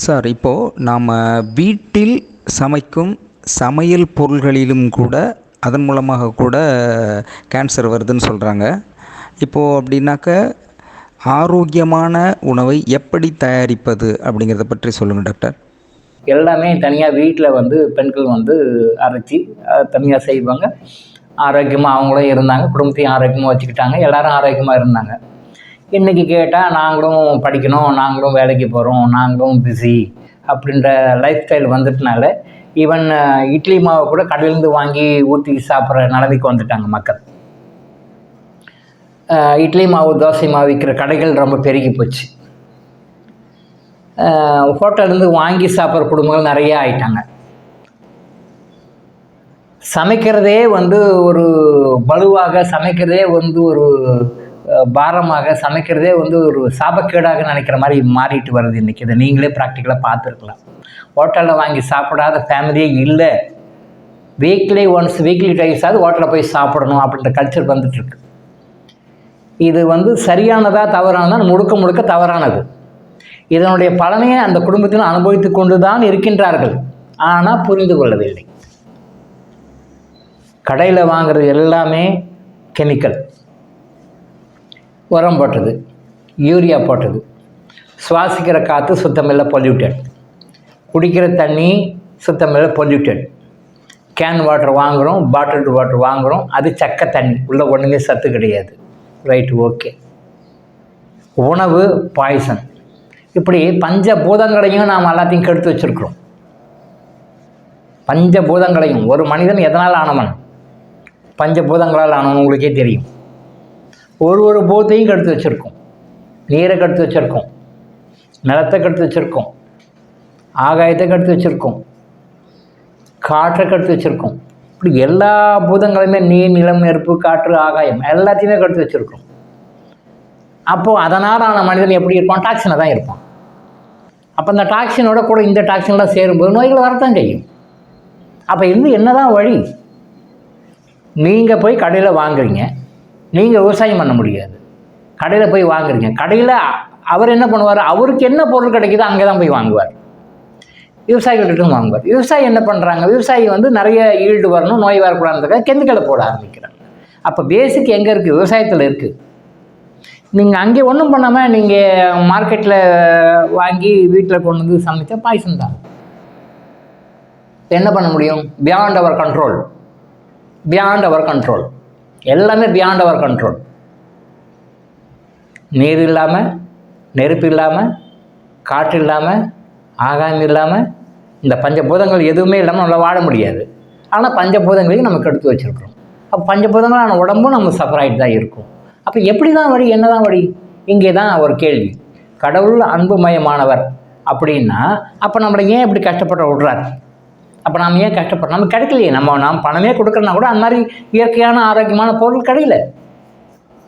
Sir, இப்போது நாம் வீட்டில் சமைக்கும் சமையல் பொருள்களிலும் கூட அதன் மூலமாக கூட கேன்சர் வருதுன்னு சொல்கிறாங்க. இப்போது அப்படின்னாக்க ஆரோக்கியமான உணவை எப்படி தயாரிப்பது அப்படிங்கிறத பற்றி சொல்லுங்கள் டாக்டர். எல்லாமே தனியாக வீட்டில் பெண்கள் அரைச்சி தனியாக செய்வாங்க. ஆரோக்கியமாக அவங்களும் இருந்தாங்க, குடும்பத்தையும் ஆரோக்கியமாக வச்சுக்கிட்டாங்க, எல்லோரும் ஆரோக்கியமாக இருந்தாங்க. இன்றைக்கி கேட்டால் நாங்களும் படிக்கணும், நாங்களும் வேலைக்கு போகிறோம், நாங்களும் பிஸி அப்படின்ற லைஃப் ஸ்டைல் வந்துட்டனால ஈவன் இட்லி மாவை கூட கடையிலேருந்து வாங்கி ஊற்றி சாப்பிட்ற நிலைமைக்கு வந்துட்டாங்க மக்கள். இட்லி மாவு, தோசை மாவு விற்கிற கடைகள் ரொம்ப பெருகி போச்சு. ஹோட்டல்லேருந்து வாங்கி சாப்பிட்ற குடும்பங்கள் நிறைய ஆயிட்டாங்க. சமைக்கிறதே ஒரு பலுவாக, சமைக்கிறதே ஒரு பாரமாக, சமைக்கிறதே ஒரு சாபக்கேடாக நினைக்கிற மாதிரி மாறிட்டு வருது இன்றைக்கி. இதை நீங்களே ப்ராக்டிக்கலாக பார்த்துருக்கலாம். ஹோட்டலில் வாங்கி சாப்பிடாத ஃபேமிலியே இல்லை. வீக்லி ஒன்ஸ், வீக்லி டைம்ஸாவது ஹோட்டலில் போய் சாப்பிடணும் அப்படின்ற கல்ச்சர் வந்துட்டுருக்கு. இது சரியானதாக தவறானதான்? முழுக்க முழுக்க தவறானது. இதனுடைய பலனையை அந்த குடும்பத்திலும் அனுபவித்து கொண்டு தான் இருக்கின்றார்கள். ஆனால் புரிந்து கொள்ளவில்லை. கடையில் வாங்குறது எல்லாமே கெமிக்கல், உரம் போட்டது, யூரியா போட்டது, சுவாசிக்கிற காற்று சுத்தமில்லை, பொல்யூட்டட், குடிக்கிற தண்ணி சுத்தமில்லை, பொல்யூட்டட், கேன் வாட்டர் வாங்குகிறோம், பாட்டில்டு வாட்டர் வாங்குகிறோம், அது சக்கை தண்ணி, உள்ள ஒன்றுமே சத்து கிடையாது. Right, okay. உணவு பாய்சன். இப்படி பஞ்சபூதங்களையும் நாம் எல்லாத்தையும் கெடுத்து வச்சுருக்கிறோம். பஞ்சபூதங்களையும். ஒரு மனிதன் எதனால் ஆனவன்? பஞ்சபூதங்களால் ஆனவன், உங்களுக்கே தெரியும். ஒரு பூத்தையும் கெடுத்து வச்சுருக்கோம். நீரை கெடுத்து வச்சுருக்கோம், நிலத்தை கெடுத்து வச்சுருக்கோம், ஆகாயத்தை கெடுத்து வச்சுருக்கோம், காற்றை கெடுத்து வச்சுருக்கோம். இப்படி எல்லா பூதங்களுமே, நீர், நிலம், நெருப்பு, காற்று, ஆகாயம் எல்லாத்தையுமே கெடுத்து வச்சுருக்கோம். அப்போது அதனாலான மனிதன் எப்படி இருப்பான்? டாக்ஸினாக தான் இருப்பான். அப்போ அந்த டாக்ஸினோட கூட இந்த டாக்ஸின்லாம் சேரும்போது நோய்கள் வரத்தான் செய்யும். அப்போ என்ன தான் வழி? நீங்கள் போய் கடையில் வாங்குறீங்க, நீங்கள் விவசாயம் பண்ண முடியாது. கடையில் போய் வாங்குறீங்க, கடையில் அவர் என்ன பண்ணுவார்? அவருக்கு என்ன பொருள் கிடைக்குதோ அங்கே தான் போய் வாங்குவார். விவசாயிகள்கிட்டும் வாங்குவார். விவசாயி என்ன பண்ணுறாங்க? விவசாயி நிறைய ஈல்டு வரணும், நோய் வரக்கூடாதுக்காக கெமிக்கலை போட ஆரம்பிக்கிறாங்க. அப்போ பேசிக் எங்கே இருக்குது? விவசாயத்தில் இருக்குது. நீங்கள் அங்கே ஒன்றும் பண்ணாமல் நீங்கள் மார்க்கெட்டில் வாங்கி வீட்டில் கொண்டு சமைச்சா பாய்சன் தான். என்ன பண்ண முடியும்? Beyond our control. Beyond our control. எல்லாமே பியாண்ட் அவர் கண்ட்ரோல். நீர் இல்லாமல், நெருப்பு இல்லாமல், காற்று இல்லாமல், ஆகாயம் இல்லாமல், இந்த பஞ்சபூதங்கள் எதுவுமே இல்லாமல் நம்மளால் வாழ முடியாது. ஆனால் பஞ்சபூதங்களையும் நமக்கு எடுத்து வச்சுருக்கிறோம். அப்போ பஞ்சபூதங்களான உடம்பும் நம்ம சஃபராயிட்டு தான் இருக்கும். அப்போ எப்படி தான் வழி? என்ன தான் வழி? இங்கே தான் ஒரு கேள்வி. கடவுள் அன்புமயமானவர் அப்படின்னா அப்போ நம்மளை ஏன் இப்படி கஷ்டப்பட விடுறாரு? அப்போ நாம் ஏன் கஷ்டப்படுறோம்? நமக்கு கிடைக்கலையே. நாம் பணமே கொடுக்குறனா கூட அந்த மாதிரி இயற்கையான ஆரோக்கியமான பொருள் கிடையில.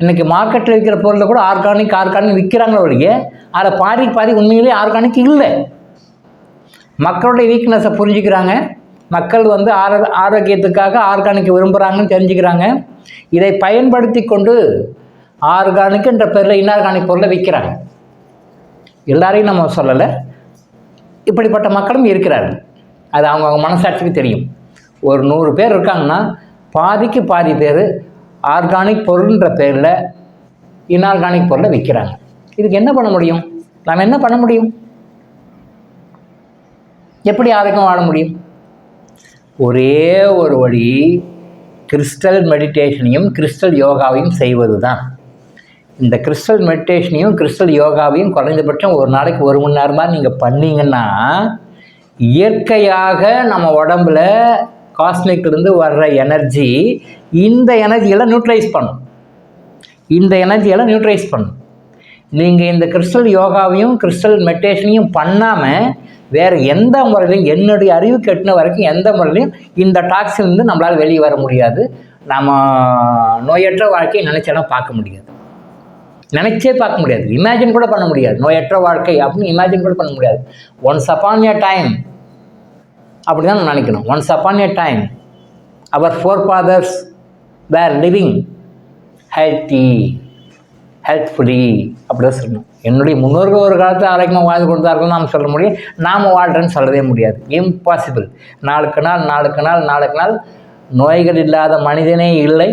இன்றைக்கி மார்க்கெட்டில் விற்கிற பொருளில் கூட ஆர்கானிக் விற்கிறாங்களோ இல்லையே, அதில் பாதி உண்மையிலேயே ஆர்கானிக் இல்லை. மக்களுடைய வீக்னஸை புரிஞ்சுக்கிறாங்க. மக்கள் ஆரோக்கியத்துக்காக ஆர்கானிக் விரும்புகிறாங்கன்னு தெரிஞ்சுக்கிறாங்க. இதை பயன்படுத்தி கொண்டு ஆர்கானிக் என்ற பேரில் இன்ஆர்கானிக் பொருளை விற்கிறாங்க. எல்லாரையும் நம்ம சொல்லலை, இப்படிப்பட்ட மக்களும் இருக்கிறார்கள். அது அவங்க மனசாட்சிக்கு தெரியும். ஒரு 100 பேர் இருக்காங்கன்னா பாதிக்கு பாதி பேர் ஆர்கானிக் பொருள்ன்ற பேரில் இன்ஆர்கானிக் பொருளை விற்கிறாங்க. இதுக்கு என்ன பண்ண முடியும்? நாம் என்ன பண்ண முடியும்? எப்படி ஆரோக்கியம் வாழ முடியும்? ஒரே ஒரு வழி, கிறிஸ்டல் மெடிடேஷனையும் கிறிஸ்டல் யோகாவையும் செய்வது தான். இந்த கிறிஸ்டல் மெடிடேஷனையும் கிறிஸ்டல் யோகாவையும் குறைந்தபட்சம் ஒரு நாளைக்கு 1 மணி நேரமாக நீங்கள் பண்ணிங்கன்னா இயற்கையாக நம்ம உடம்புல காஸ்மிக்லேருந்து வர்ற எனர்ஜி இந்த எனர்ஜியெல்லாம் நியூட்ரலைஸ் பண்ணும். நீங்கள் இந்த கிறிஸ்டல் யோகாவையும் கிறிஸ்டல் மெடிடேஷனையும் பண்ணாமல் வேறு எந்த முறையிலையும், என்னுடைய அறிவு கெட்டின வரைக்கும் எந்த முறையிலையும் இந்த டாக்ஸின்லேருந்து நம்மளால் வெளியே வர முடியாது. நம்ம நோயற்ற வாழ்க்கையை நினச்செல்லாம் பார்க்க முடியாது. நினச்சே பார்க்க முடியாது. இமேஜின் கூட பண்ண முடியாது. நோயற்ற வாழ்க்கை அப்படின்னு இமேஜின் கூட பண்ண முடியாது. ஒன்ஸ் அப்பான் எ டைம் அப்படி தான் நினைக்கணும். Once upon a time our forefathers were living healthfully அப்படி தான் சொல்லணும். என்னுடைய முன்னோர்கள் ஒரு காலத்தில் ஆரோக்கியமாக வாழ்ந்து கொண்டு தான் இருக்கணும்னு நாம் சொல்ல முடியும். நாம் வாழ்கிறேன்னு சொல்லவே முடியாது. இம்பாசிபிள். நாளுக்கு நாள் நோய்கள் இல்லாத மனிதனே இல்லை.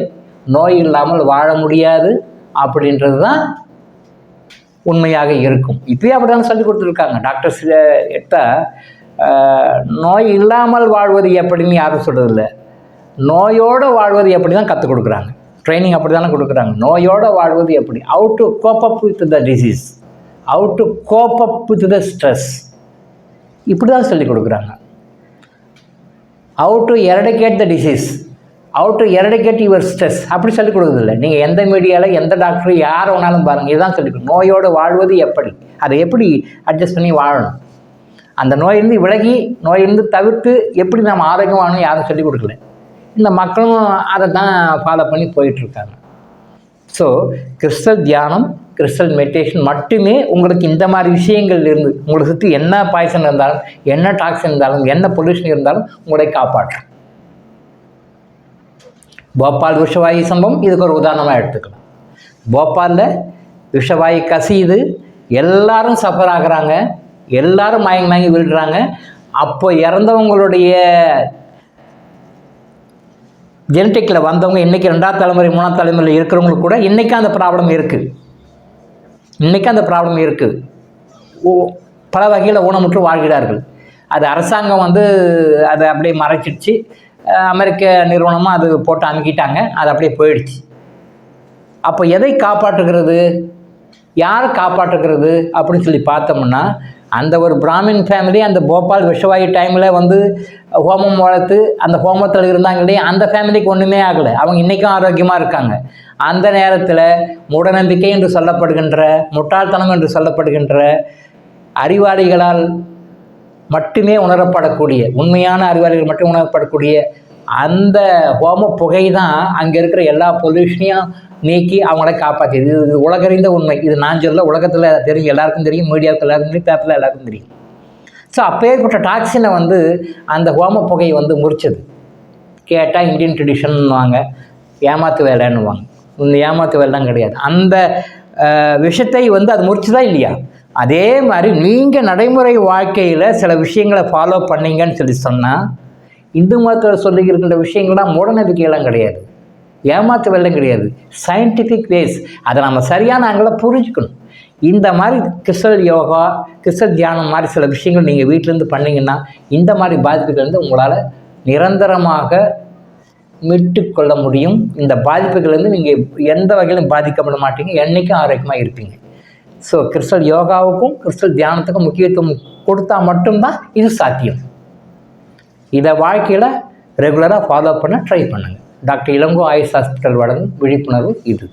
நோய் இல்லாமல் வாழ முடியாது அப்படின்றது தான் உண்மையாக இருக்கும். இப்பயே அப்படி தான் சொல்லி கொடுத்துருக்காங்க. டாக்டர்ஸ் எடுத்தால் நோய் இல்லாமல் வாழ்வது எப்படின்னு யாரும் சொல்கிறதில்ல, நோயோடு வாழ்வது எப்படி தான் கற்றுக் கொடுக்குறாங்க. ட்ரைனிங் அப்படி தானே கொடுக்குறாங்க. நோயோடு வாழ்வது எப்படி, how to cope up with the disease, how to cope up with the stress, இப்படி தான் சொல்லி கொடுக்குறாங்க. How to eradicate the disease, how to eradicate your stress அப்படி சொல்லிக் கொடுக்குறதில்ல. நீங்கள் எந்த மீடியாவில் எந்த டாக்டர் யாரை வேணாலும் பாருங்கள், இதுதான் சொல்லிக் கொடுக்கும். நோயோடு வாழ்வது எப்படி, அதை எப்படி அட்ஜஸ்ட் பண்ணி வாழணும், அந்த நோயிலிருந்து விலகி நோயிலிருந்து தவிர்த்து எப்படி நாம் ஆரோக்கியம் வாழணும் யாரும் சொல்லிக் கொடுக்கல. இந்த மக்களும் அதை தான் ஃபாலோ பண்ணி போயிட்டுருக்காங்க. ஸோ கிறிஸ்டல் தியானம், கிறிஸ்டல் மெடிடேஷன் மட்டுமே உங்களுக்கு இந்த மாதிரி விஷயங்கள் இருந்து உங்களை சுற்றி என்ன பாய்சன் இருந்தாலும், என்ன டாக்ஸின் இருந்தாலும், என்ன பொல்யூஷன் இருந்தாலும் உங்களை காப்பாற்றும். போபால் விஷவாயு சம்பவம் இதுக்கு ஒரு உதாரணமாக எடுத்துக்கலாம். போபாலில் விஷவாயு கசியுது, எல்லாரும் சஃபர் ஆகுறாங்க, எல்லாரும் மயங்கி விழுறாங்க. அப்போ இறந்தவங்களுடைய ஜெனட்டிக்கில் வந்தவங்க இன்றைக்கி 2ஆம் தலைமுறை 3ஆம் தலைமுறையில் இருக்கிறவங்களுக்கு கூட இன்றைக்கும் அந்த ப்ராப்ளம் இருக்குது. பல வகையில் ஊனமுற்று வாழ்கிறார்கள். அது அரசாங்கம் அதை அப்படியே மறைச்சிடுச்சு. அமெரிக்க நிறுவனமாக அது போட்டு அமுக்கிட்டாங்க, அது அப்படியே போயிடுச்சு. அப்போ எதை காப்பாற்றுகிறது, யாரை காப்பாற்றுகிறது அப்படின்னு சொல்லி பார்த்தோம்னா, அந்த ஒரு பிராமின் ஃபேமிலி அந்த போபால் விஷவாயு டைமில் ஹோமம் வளர்த்து அந்த ஹோமத்தில் இருந்தாங்க இல்லையா, அந்த ஃபேமிலிக்கு ஒன்றுமே ஆகலை. அவங்க இன்றைக்கும் ஆரோக்கியமாக இருக்காங்க. அந்த நேரத்தில் மூடநம்பிக்கை என்று சொல்லப்படுகின்ற, முட்டாள்தனம் என்று சொல்லப்படுகின்ற, அறிவாளிகளால் மட்டுமே உணரப்படக்கூடிய, உண்மையான அறிவாளிகள் மட்டும் உணரப்படக்கூடிய அந்த ஹோம புகை தான் அங்கே இருக்கிற எல்லா பொல்யூஷனையும் நீக்கி அவங்கள காப்பாற்றியது. இது உலகறிந்த உண்மை. இது நான் சொல்ல, உலகத்தில் தெரியும், எல்லாருக்கும் தெரியும், மீடியாவுக்கு எல்லாருக்கும் தெரியும், பேப்பரில் எல்லாருக்கும் தெரியும். ஸோ அப்பேற்பட்ட டாக்ஸினை அந்த ஹோம புகையை முறிச்சது. கேட்டால் இந்தியன் ட்ரெடிஷன்னுவாங்க, ஏமாத்து வேலைன்னுவாங்க. இந்த ஏமாத்து வேலைலாம் கிடையாது. அந்த விஷயத்தை அது முறிச்சுதான் இல்லையா. அதே மாதிரி நீங்கள் நடைமுறை வாழ்க்கையில் சில விஷயங்களை ஃபாலோ பண்ணீங்கன்னு சொல்லி சொன்னால், இந்து மதத்தில் சொல்லியிருக்கின்ற விஷயங்கள்லாம் மூடநம்பிக்கையெல்லாம் கிடையாது, ஏமாத்து வேலையும் கிடையாது, சயின்டிஃபிக் வேஸ். அதை நம்ம சரியான ஆங்கில புரிஞ்சுக்கணும். இந்த மாதிரி கிறிஸ்டல் யோகா, கிறிஸ்டல் தியானம் மாதிரி சில விஷயங்கள் நீங்கள் வீட்டிலேருந்து பண்ணிங்கன்னா இந்த மாதிரி பாதிப்புகள்லேருந்து உங்களால் நிரந்தரமாக மீட்டுக்கொள்ள முடியும். இந்த பாதிப்புகள்லேருந்து நீங்கள் எந்த வகையிலும் பாதிக்கப்பட மாட்டீங்க, என்றைக்கும் ஆரோக்கியமாக இருப்பீங்க. ஸோ கிறிஸ்டல் யோகாவுக்கும் கிறிஸ்டல் தியானத்துக்கும் முக்கியத்துவம் கொடுத்தா மட்டும்தான் இது சாத்தியம். இதை வாழ்க்கையில் ரெகுலராக ஃபாலோ பண்ண ட்ரை பண்ணுங்கள். டாக்டர் இளங்கோ ஆயுஷ் ஹாஸ்பிட்டல் வழங்கும் விழிப்புணர்வு இது.